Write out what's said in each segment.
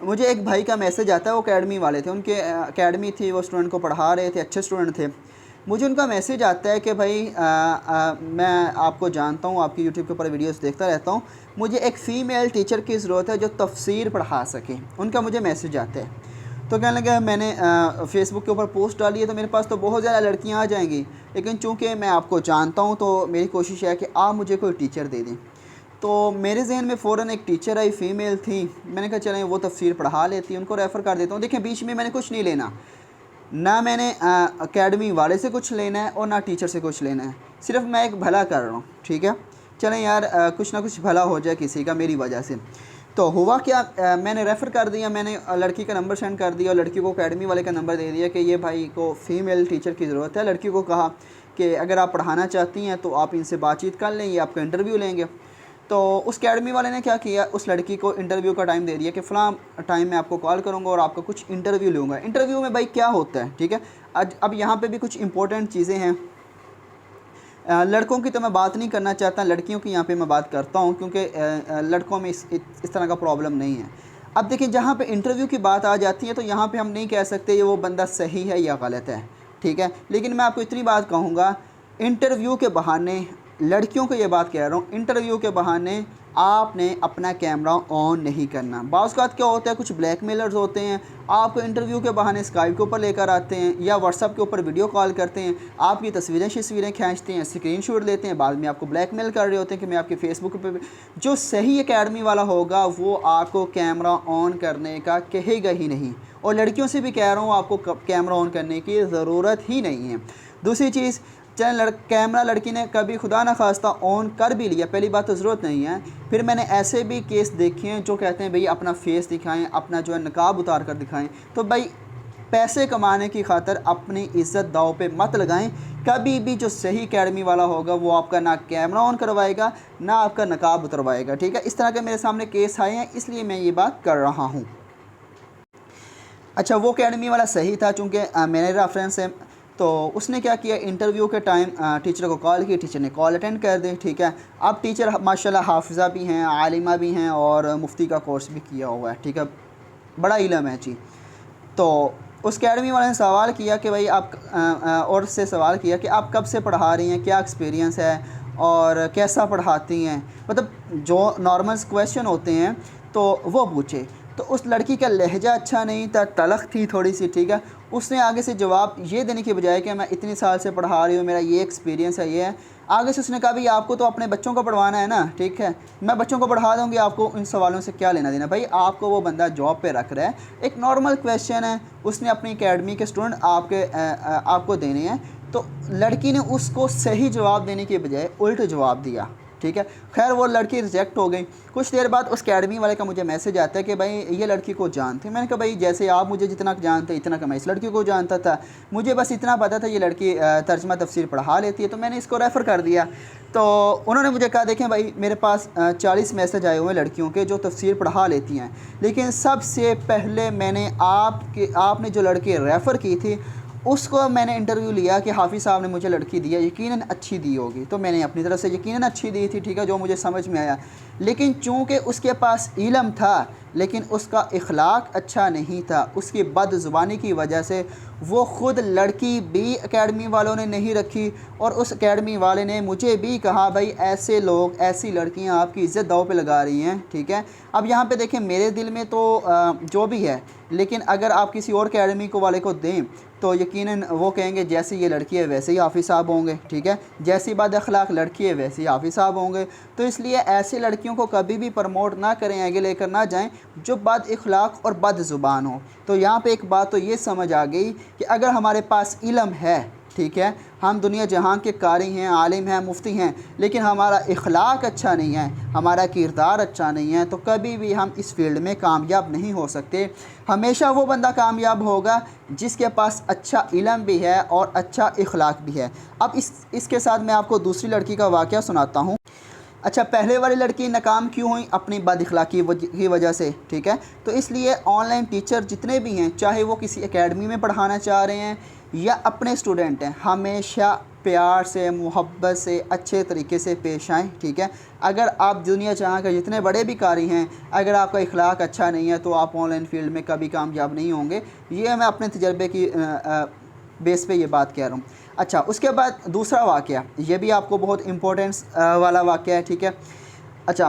مجھے ایک بھائی کا میسج آتا ہے، وہ اکیڈمی والے تھے، ان کے اکیڈمی تھی، وہ اسٹوڈنٹ کو پڑھا رہے تھے، اچھے اسٹوڈنٹ تھے. مجھے ان کا میسج آتا ہے کہ بھائی میں آپ کو جانتا ہوں، آپ کی یوٹیوب کے اوپر ویڈیوز دیکھتا رہتا ہوں، مجھے ایک فیمیل ٹیچر کی ضرورت ہے جو تفسیر پڑھا سکے. ان کا مجھے میسج آتا ہے. تو کہنے لگا میں نے فیس بک کے اوپر پوسٹ ڈالی ہے تو میرے پاس تو بہت زیادہ لڑکیاں آ جائیں گی، لیکن چونکہ میں آپ کو جانتا ہوں تو میری کوشش ہے کہ آپ مجھے کوئی ٹیچر دے دیں. تو میرے ذہن میں فوراً ایک ٹیچر آئی، فیمیل تھی. میں نے کہا چلیں وہ تفسیر پڑھا لیتی، ان کو ریفر کر دیتا ہوں. دیکھیں بیچ میں نے کچھ نہیں لینا، نہ میں نے اکیڈمی والے سے کچھ لینا ہے اور نہ ٹیچر سے کچھ لینا ہے، صرف میں ایک بھلا کر رہا ہوں. ٹھیک ہے، چلیں یار کچھ نہ کچھ بھلا ہو جائے کسی کا میری وجہ سے. تو ہوا کیا، میں نے ریفر کر دیا، میں نے لڑکی کا نمبر سینڈ کر دیا اور لڑکی کو اکیڈمی والے کا نمبر دے دیا کہ یہ بھائی کو فیمیل ٹیچر کی ضرورت ہے. لڑکی کو کہا کہ اگر آپ پڑھانا چاہتی ہیں تو آپ ان سے بات چیت کر لیں، یہ آپ کا انٹرویو لیں گے. تو اس اکیڈمی والے نے کیا کیا، اس لڑکی کو انٹرویو کا ٹائم دے دیا کہ فلاں ٹائم میں آپ کو کال کروں گا اور آپ کا کچھ انٹرویو لوں گا. انٹرویو میں بھائی کیا ہوتا ہے، ٹھیک ہے. اب یہاں پہ بھی کچھ امپورٹنٹ چیزیں ہیں. لڑکوں کی تو میں بات نہیں کرنا چاہتا، لڑکیوں کی یہاں پہ میں بات کرتا ہوں کیونکہ لڑکوں میں اس طرح کا پرابلم نہیں ہے. اب دیکھیں جہاں پہ انٹرویو کی بات آ جاتی ہے تو یہاں پہ ہم نہیں کہہ سکتے یہ وہ بندہ صحیح ہے یا غلط ہے، ٹھیک ہے. لیکن میں آپ کو اتنی بات کہوں گا، انٹرویو کے بہانے، لڑکیوں کو یہ بات کہہ رہا ہوں، انٹرویو کے بہانے آپ نے اپنا کیمرہ آن نہیں کرنا. بعض اوقات کیا ہوتا ہے، کچھ بلیک میلرز ہوتے ہیں، آپ کو انٹرویو کے بہانے اسکائپ کے اوپر لے کر آتے ہیں یا واٹس ایپ کے اوپر ویڈیو کال کرتے ہیں، آپ کی تصویریں کھینچتے ہیں، اسکرین شاٹ لیتے ہیں، بعد میں آپ کو بلیک میل کر رہے ہوتے ہیں کہ میں آپ کے فیس بک پہ. جو صحیح اکیڈمی والا ہوگا وہ آپ کو کیمرہ آن کرنے کا کہے گا ہی نہیں. اور لڑکیوں سے بھی کہہ رہا ہوں آپ کو کیمرہ آن کرنے کی ضرورت ہی نہیں ہے. دوسری چیز، چلیں کیمرہ لڑکی نے کبھی خدا نہ خواستہ آن کر بھی لیا، پہلی بات تو ضرورت نہیں ہے. پھر میں نے ایسے بھی کیس دیکھے ہیں جو کہتے ہیں بھئی اپنا فیس دکھائیں، اپنا جو ہے نقاب اتار کر دکھائیں. تو بھائی پیسے کمانے کی خاطر اپنی عزت داؤ پہ مت لگائیں. کبھی بھی جو صحیح اکیڈمی والا ہوگا وہ آپ کا نہ کیمرہ آن کروائے گا نہ آپ کا نقاب اتروائے گا، ٹھیک ہے. اس طرح کے میرے سامنے کیس آئے ہیں، اس لیے میں یہ بات کر رہا ہوں. اچھا، وہ اکیڈمی والا صحیح تھا چونکہ میرے ریفرنس ہے. تو اس نے کیا کیا، انٹرویو کے ٹائم ٹیچر کو کال کی، ٹیچر نے کال اٹینڈ کر دی، ٹھیک ہے. اب ٹیچر ماشاءاللہ حافظہ بھی ہیں، عالمہ بھی ہیں اور مفتی کا کورس بھی کیا ہوا ہے، ٹھیک ہے، بڑا علم ہے جی. تو اس اکیڈمی والے نے سوال کیا کہ بھائی آپ، اور سے سوال کیا کہ آپ کب سے پڑھا رہی ہیں، کیا ایکسپیرینس ہے اور کیسا پڑھاتی ہیں، مطلب جو نارملس کویشچن ہوتے ہیں تو وہ پوچھے. تو اس لڑکی کا لہجہ اچھا نہیں تھا، تلخ تھی تھوڑی سی، ٹھیک ہے. اس نے آگے سے جواب یہ دینے کے بجائے کہ میں اتنی سال سے پڑھا رہی ہوں، میرا یہ ایکسپیرینس ہے، یہ ہے، آگے سے اس نے کہا بھئی آپ کو تو اپنے بچوں کو پڑھوانا ہے نا، ٹھیک ہے، میں بچوں کو پڑھا دوں گی، آپ کو ان سوالوں سے کیا لینا دینا. بھائی آپ کو وہ بندہ جاب پہ رکھ رہا ہے، ایک نارمل کویشچن ہے، اس نے اپنی اکیڈمی کے اسٹوڈنٹ آپ کو دینے ہیں. تو لڑکی نے اس کو صحیح جواب دینے کے بجائے الٹ جواب دیا، ٹھیک ہے. خیر وہ لڑکی ریجیکٹ ہو گئی. کچھ دیر بعد اس اکیڈمی والے کا مجھے میسج آتا ہے کہ بھائی یہ لڑکی کو جانتے ہیں. میں نے کہا بھائی جیسے آپ مجھے جتنا جانتے اتنا کہ میں اس لڑکی کو جانتا تھا، مجھے بس اتنا پتا تھا یہ لڑکی ترجمہ تفسیر پڑھا لیتی ہے، تو میں نے اس کو ریفر کر دیا. تو انہوں نے مجھے کہا دیکھیں بھائی میرے پاس 40 میسج آئے ہوئے ہیں لڑکیوں کے جو تفسیر پڑھا لیتی ہیں، لیکن سب سے پہلے میں نے آپ نے جو لڑکی ریفر کی تھی اس کو میں نے انٹرویو لیا کہ حافظ صاحب نے مجھے لڑکی دیا، یقیناً اچھی دی ہوگی، تو میں نے اپنی طرف سے یقیناً اچھی دی تھی، ٹھیک ہے، جو مجھے سمجھ میں آیا. لیکن چونکہ اس کے پاس علم تھا لیکن اس کا اخلاق اچھا نہیں تھا، اس کی بد زبانی کی وجہ سے وہ خود لڑکی بھی اکیڈمی والوں نے نہیں رکھی اور اس اکیڈمی والے نے مجھے بھی کہا بھائی ایسے لوگ، ایسی لڑکیاں آپ کی عزت داؤ پہ لگا رہی ہیں، ٹھیک ہے. اب یہاں پہ دیکھیں میرے دل میں تو جو بھی ہے، لیکن اگر آپ کسی اور اکیڈمی کو والے کو دیں تو یقیناً وہ کہیں گے جیسی یہ لڑکی ہے ویسے ہی حافظ صاحب ہوں گے، ٹھیک ہے، جیسی بد اخلاق لڑکی ہے ویسے ہی حافظ صاحب ہوں گے. تو اس لیے ایسی لڑکیوں کو کبھی بھی پروموٹ نہ کریں، آگے لے کر نہ جائیں جو بد اخلاق اور بد زبان ہو. تو یہاں پہ ایک بات تو یہ سمجھ آ گئی کہ اگر ہمارے پاس علم ہے، ٹھیک ہے، ہم دنیا جہاں کے قاری ہیں، عالم ہیں، مفتی ہیں، لیکن ہمارا اخلاق اچھا نہیں ہے، ہمارا کردار اچھا نہیں ہے، تو کبھی بھی ہم اس فیلڈ میں کامیاب نہیں ہو سکتے. ہمیشہ وہ بندہ کامیاب ہوگا جس کے پاس اچھا علم بھی ہے اور اچھا اخلاق بھی ہے. اب اس کے ساتھ میں آپ کو دوسری لڑکی کا واقعہ سناتا ہوں. اچھا، پہلے والی لڑکی ناکام کیوں ہوئی؟ اپنی بد اخلاقی کی وجہ سے، ٹھیک ہے. تو اس لیے آن لائن ٹیچر جتنے بھی ہیں، چاہے وہ کسی اکیڈمی میں پڑھانا چاہ رہے ہیں یا اپنے اسٹوڈنٹ ہیں ہمیشہ پیار سے محبت سے اچھے طریقے سے پیش آئیں، ٹھیک ہے۔ اگر آپ دنیا جہاں کے جتنے بڑے بھی قاری ہیں، اگر آپ کا اخلاق اچھا نہیں ہے تو آپ آن لائن فیلڈ میں کبھی کامیاب نہیں ہوں گے۔ یہ میں اپنے تجربے کی بیس پہ یہ بات کہہ رہا ہوں۔ اچھا، اس کے بعد دوسرا واقعہ، یہ بھی آپ کو بہت امپورٹنس والا واقعہ ہے، ٹھیک ہے۔ اچھا،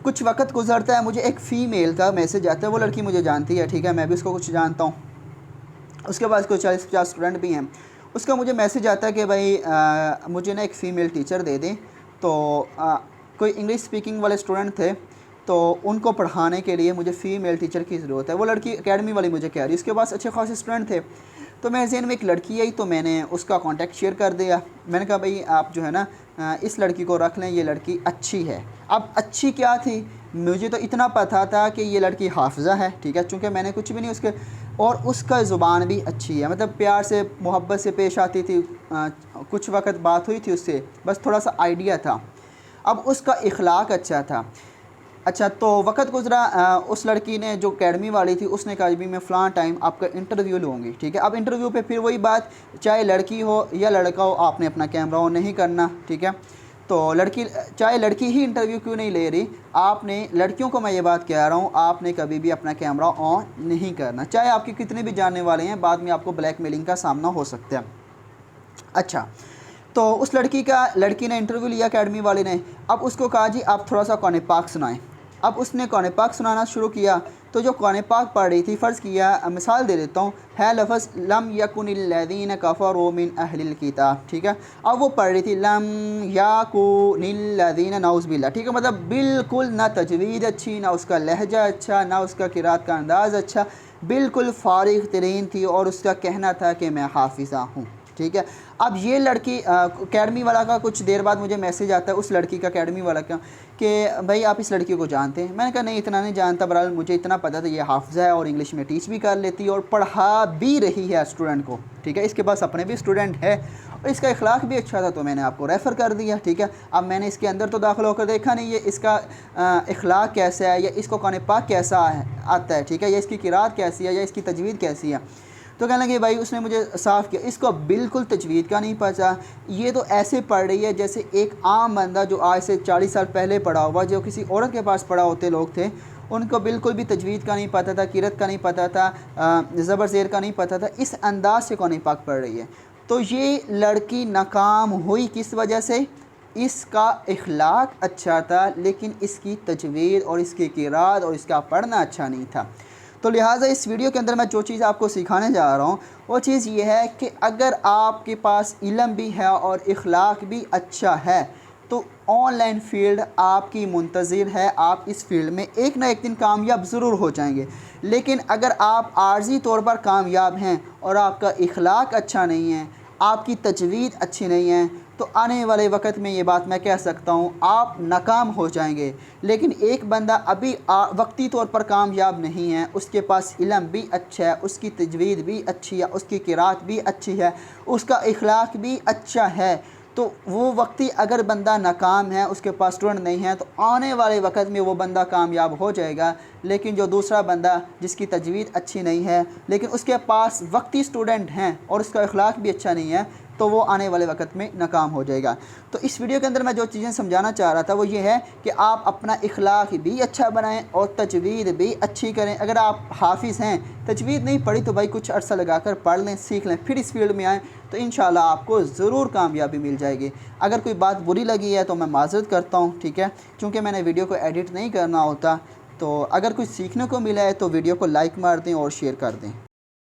کچھ وقت گزرتا ہے، مجھے ایک فیمیل کا میسج آتا ہے، وہ لڑکی مجھے جانتی ہے، ٹھیک ہے، میں بھی اس کو کچھ جانتا ہوں۔ اس کے بعد کوئی 40-50 اسٹوڈنٹ بھی ہیں۔ اس کا مجھے میسج آتا ہے کہ بھائی مجھے نا ایک فیمیل ٹیچر دے دیں، تو کوئی انگلش اسپیکنگ والے اسٹوڈنٹ تھے، تو ان کو پڑھانے کے لیے مجھے فیمیل ٹیچر کی ضرورت ہے۔ وہ لڑکی اکیڈمی والی مجھے کہہ رہی ہے، اس کے پاس اچھے خاصے اسٹوڈنٹ تھے، تو میرے ذہن میں ایک لڑکی آئی، تو میں نے اس کا کانٹیکٹ شیئر کر دیا۔ میں نے کہا بھائی آپ جو ہے نا اس لڑکی کو رکھ لیں، یہ لڑکی اچھی ہے۔ اب اچھی کیا تھی، مجھے تو اتنا پتہ تھا کہ یہ لڑکی حافظہ ہے، ٹھیک ہے، چونکہ میں نے کچھ بھی نہیں اس کے، اور اس کا زبان بھی اچھی ہے، مطلب پیار سے محبت سے پیش آتی تھی، کچھ وقت بات ہوئی تھی اس سے، بس تھوڑا سا آئیڈیا تھا۔ اب اس کا اخلاق اچھا تھا۔ اچھا، تو وقت گزرا، اس لڑکی نے جو اکیڈمی والی تھی اس نے کہا بھی میں فلاں ٹائم آپ کا انٹرویو لوں گی، ٹھیک ہے۔ اب انٹرویو پہ پھر وہی بات، چاہے لڑکی ہو یا لڑکا ہو، آپ نے اپنا کیمرہ آن نہیں کرنا، ٹھیک ہے۔ تو چاہے لڑکی ہی انٹرویو کیوں نہیں لے رہی، آپ نے، لڑکیوں کو میں یہ بات کہہ رہا ہوں، آپ نے کبھی بھی اپنا کیمرہ آن نہیں کرنا، چاہے آپ کے کتنے بھی جاننے والے ہیں، بعد میں آپ کو بلیک میلنگ کا سامنا ہو سکتا ہے۔ اچھا، تو اس لڑکی نے انٹرویو لیا اکیڈمی والے نے، اب اس کو کہا جی آپ تھوڑا سا قرآن پاک سنائیں۔ اب اس نے قرآن پاک سنانا شروع کیا، تو جو قرآن پاک پڑھ رہی تھی، فرض کیا، مثال دے دیتا ہوں، ہے لفظ لم یکن الذین کفروا من اہل الکتاب، ٹھیک ہے۔ اب وہ پڑھ رہی تھی لم یکن الذین، نعوذ باللہ، ٹھیک ہے، مطلب بالکل نہ تجوید اچھی، نہ اس کا لہجہ اچھا، نہ اس کا قرات کا انداز اچھا، بالکل فارغ ترین تھی، اور اس کا کہنا تھا کہ میں حافظہ ہوں، ٹھیک ہے۔ اب یہ لڑکی، اکیڈمی والا کا کچھ دیر بعد مجھے میسج آتا ہے اس لڑکی کا، اکیڈمی والا کا، کہ بھائی آپ اس لڑکی کو جانتے ہیں؟ میں نے کہا نہیں اتنا نہیں جانتا، برحال مجھے اتنا پتہ تھا یہ حافظہ ہے اور انگلش میں ٹیچ بھی کر لیتی اور پڑھا بھی رہی ہے اسٹوڈنٹ کو، ٹھیک ہے، اس کے پاس اپنے بھی اسٹوڈنٹ ہے اور اس کا اخلاق بھی اچھا تھا، تو میں نے آپ کو ریفر کر دیا، ٹھیک ہے۔ اب میں نے اس کے اندر تو داخل ہو کر دیکھا نہیں یہ اس کا اخلاق کیسا ہے، یا اس کو قرآن پاک کیسا آتا ہے، ٹھیک ہے، یا اس کی قرات کیسی ہے، یا اس کی تجوید کیسی ہے۔ تو کہنے لگے بھائی اس نے مجھے صاف کیا، اس کو بالکل تجوید کا نہیں پتا، یہ تو ایسے پڑھ رہی ہے جیسے ایک عام بندہ جو آج سے 40 سال پہلے پڑھا ہوا، جو کسی عورت کے پاس پڑھا ہوتے لوگ تھے، ان کو بالکل بھی تجوید کا نہیں پتہ تھا، قرات کا نہیں پتہ تھا، زبر زیر کا نہیں پتہ تھا، اس انداز سے قرآن پاک پڑھ رہی ہے۔ تو یہ لڑکی ناکام ہوئی کس وجہ سے، اس کا اخلاق اچھا تھا لیکن اس کی تجوید اور اس کی قرات اور اس کا پڑھنا اچھا نہیں تھا۔ تو لہٰذا اس ویڈیو کے اندر میں جو چیز آپ کو سکھانے جا رہا ہوں وہ چیز یہ ہے کہ اگر آپ کے پاس علم بھی ہے اور اخلاق بھی اچھا ہے تو آن لائن فیلڈ آپ کی منتظر ہے، آپ اس فیلڈ میں ایک نہ ایک دن کامیاب ضرور ہو جائیں گے۔ لیکن اگر آپ عارضی طور پر کامیاب ہیں اور آپ کا اخلاق اچھا نہیں ہے، آپ کی تجوید اچھی نہیں ہے، تو آنے والے وقت میں یہ بات میں کہہ سکتا ہوں آپ ناکام ہو جائیں گے۔ لیکن ایک بندہ ابھی وقتی طور پر کامیاب نہیں ہے، اس کے پاس علم بھی اچھا ہے، اس کی تجوید بھی اچھی ہے، اس کی قرات بھی اچھی ہے، اس کا اخلاق بھی اچھا ہے، تو وہ وقتی اگر بندہ ناکام ہے، اس کے پاس اسٹوڈنٹ نہیں ہے، تو آنے والے وقت میں وہ بندہ کامیاب ہو جائے گا۔ لیکن جو دوسرا بندہ جس کی تجوید اچھی نہیں ہے لیکن اس کے پاس وقتی اسٹوڈنٹ ہیں اور اس کا اخلاق بھی اچھا نہیں ہے، تو وہ آنے والے وقت میں ناکام ہو جائے گا۔ تو اس ویڈیو کے اندر میں جو چیزیں سمجھانا چاہ رہا تھا وہ یہ ہے کہ آپ اپنا اخلاق بھی اچھا بنائیں اور تجوید بھی اچھی کریں۔ اگر آپ حافظ ہیں، تجوید نہیں پڑھی تو بھائی کچھ عرصہ لگا کر پڑھ لیں، سیکھ لیں، پھر اس فیلڈ میں آئیں تو انشاءاللہ آپ کو ضرور کامیابی مل جائے گی۔ اگر کوئی بات بری لگی ہے تو میں معذرت کرتا ہوں، ٹھیک ہے، چونکہ میں نے ویڈیو کو ایڈٹ نہیں کرنا ہوتا۔ تو اگر کچھ سیکھنے کو ملا ہے تو ویڈیو کو لائک مار دیں اور شیئر کر دیں۔